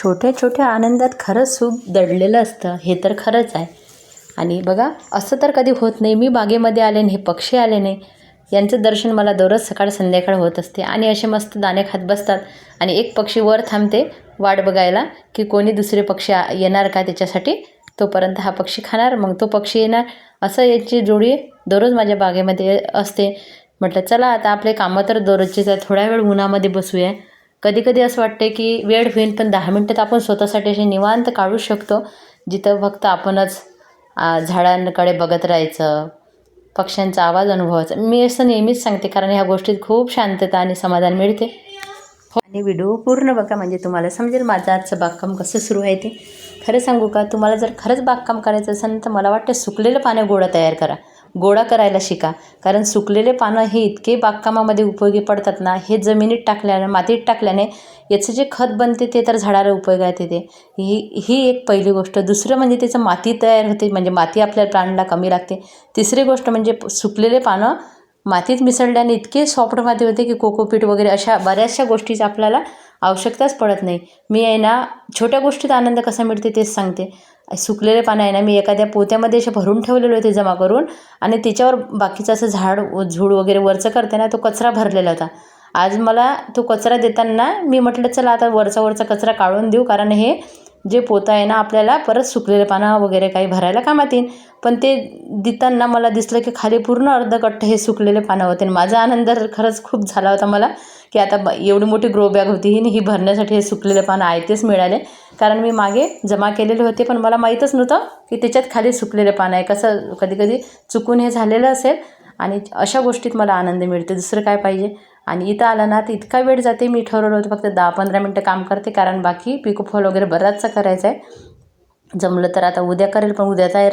छोट्या छोट्या आनंदात खरंच सुख दडलेलं असतं, हे तर खरंच आहे. आणि बघा, असं तर कधी होत नाही मी बागेमध्ये आले आणि हे पक्षी आले नाही. यांचं दर्शन मला दररोज सकाळ संध्याकाळ होत असते आणि असे मस्त दाणे खात बसतात. आणि एक पक्षी वर थांबते वाट बघायला की कोणी दुसरे पक्षी येणार का त्याच्यासाठी. तोपर्यंत हा पक्षी खाणार, मग तो पक्षी येणार. असं याची जोडी दररोज माझ्या बागेमध्ये असते. म्हटलं चला आता आपले कामं तर दररोजचेच आहे, थोड्या वेळ उन्हामध्ये बसूया. कधी कधी असं वाटते की वेळ होईल पण 10 मिनटात आपण स्वतःसाठी असे निवांत काढू शकतो, जिथं फक्त आपणच झाडांकडे बघत राहायचं, पक्ष्यांचा आवाज अनुभवायचा. मी असं नेहमीच सांगते, कारण ह्या गोष्टीत खूप शांतता आणि समाधान मिळते. आणि व्हिडिओ पूर्ण बघा, म्हणजे तुम्हाला समजेल माझं आजचं बागकाम कसं सुरू आहे ते. खरं सांगू का, तुम्हाला जर खरंच बागकाम करायचं असेल तर मला वाटतं सुकलेलं पानं गोळा तयार करा, गोळा करायला शिका. कारण सुकलेले पानं हे इतके बागकामामध्ये उपयोगी पडतात ना, हे जमिनीत टाकल्याने, मातीत टाकल्याने याचं जे खत बनते ते तर झाडाला उपयोगात येते. ही एक पहिली गोष्ट. दुसरं म्हणजे त्याचं माती तयार होते, म्हणजे माती आपल्या प्लांटला कमी लागते. तिसरी गोष्ट म्हणजे सुकलेले पानं मातीत मिसळल्याने इतके सॉफ्ट माती होते की कोकोपीट वगैरे अशा बऱ्याचशा गोष्टीची आपल्याला आवश्यकताच पडत नाही. मी आहे ना, छोट्या गोष्टीत आनंद कसा मिळते तेच सांगते. सुकलेले पानं आहे ना, मी एखाद्या पोत्यामध्ये असे भरून ठेवलेले होते जमा करून, आणि त्याच्यावर बाकीचं असं झूड वगैरे वरचं करते ना, तो कचरा भरलेला होता. आज मला तो कचरा देताना मी म्हटलं चला आता वरचा कचरा काढून देऊ, कारण हे जे पोतं आहे ना आपल्याला परत सुकलेले पानं वगैरे काही भरायला कामात येईल. पण ते देताना मला दिसलं की खाली पूर्ण अर्धकट्ट हे सुकलेले पानं होते. आणि माझा आनंद खरंच खूप झाला होता मला, की आता एवढी मोठी ग्रो बॅग होती ही भरण्यासाठी हे सुकलेले पानं आयतेच मिळाले. कारण मी मागे जमा केलेले होते पण मला माहीतच नव्हतं की त्याच्यात खाली सुकलेले पानं आहे. कसं कधी कधी चुकून हे झालेलं असेल, आणि अशा गोष्टीत मला आनंद मिळते. दुसरं काय पाहिजे. आणि इथं आलं ना तर इतका वेळ जाते. मी ठरवलं होतं फक्त 10-15 मिनटं काम करते, कारण बाकी पिकोफॉल वगैरे बराचसा करायचा आहे. जमलं तर आता उद्या करेल, पण उद्याचा आहे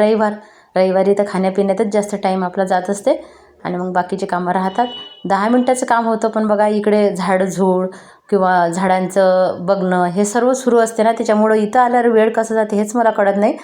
रविवारी तर खाण्यापिण्यातच जास्त टाईम आपला जात असते आणि मग बाकीचे कामं राहतात. 10 मिनटाचं काम होतं, पण बघा इकडे झाडझूड किंवा झाडांचं बघणं हे सर्व सुरू असते ना, त्याच्यामुळं इथं आल्यावर वेळ कसं जाते हेच मला कळत नाही.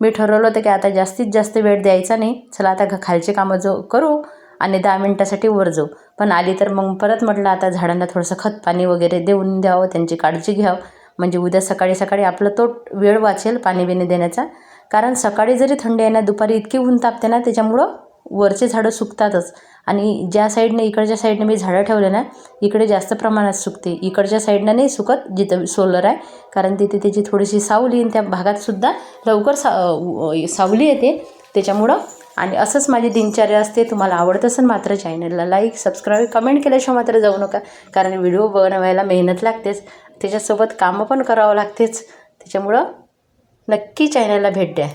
मी ठरवलं होतं की आता जास्तीत जास्त वेळ द्यायचा नाही, चला आता खालचे कामं करू आणि 10 मिनटासाठी वर जाऊ. पण आली तर मग परत म्हटलं आता झाडांना थोडंसं खत पाणी वगैरे देऊन द्यावं, त्यांची काळजी घ्यावं, म्हणजे उद्या सकाळी आपलं तो वेळ वाचेल पाणी बिणी देण्याचा. कारण सकाळी जरी थंडी आहे ना, दुपारी इतकी ऊन तापते ना, त्याच्यामुळं वरचे झाडं सुकतातच. आणि ज्या साईडने इकडच्या साईडने मी झाडं ठेवले ना, इकडे जास्त प्रमाणात सुकते. इकडच्या साईडनं नाही सुकत जिथं सोलर आहे, कारण तिथे त्याची थोडीशी सावली, आणि त्या भागातसुद्धा लवकर सावली येते त्याच्यामुळं. आणि असंच माझी दिनचर्या असते. तुम्हाला आवडत असेल मात्र चॅनलला लाईक, सबस्क्राईब, कमेंट केल्याशिवाय मात्र जाऊ नका, कारण व्हिडिओ बनवायला मेहनत लागतेच, त्याच्यासोबत कामं पण करावं लागतेच. त्याच्यामुळं नक्की चॅनलला भेट द्या.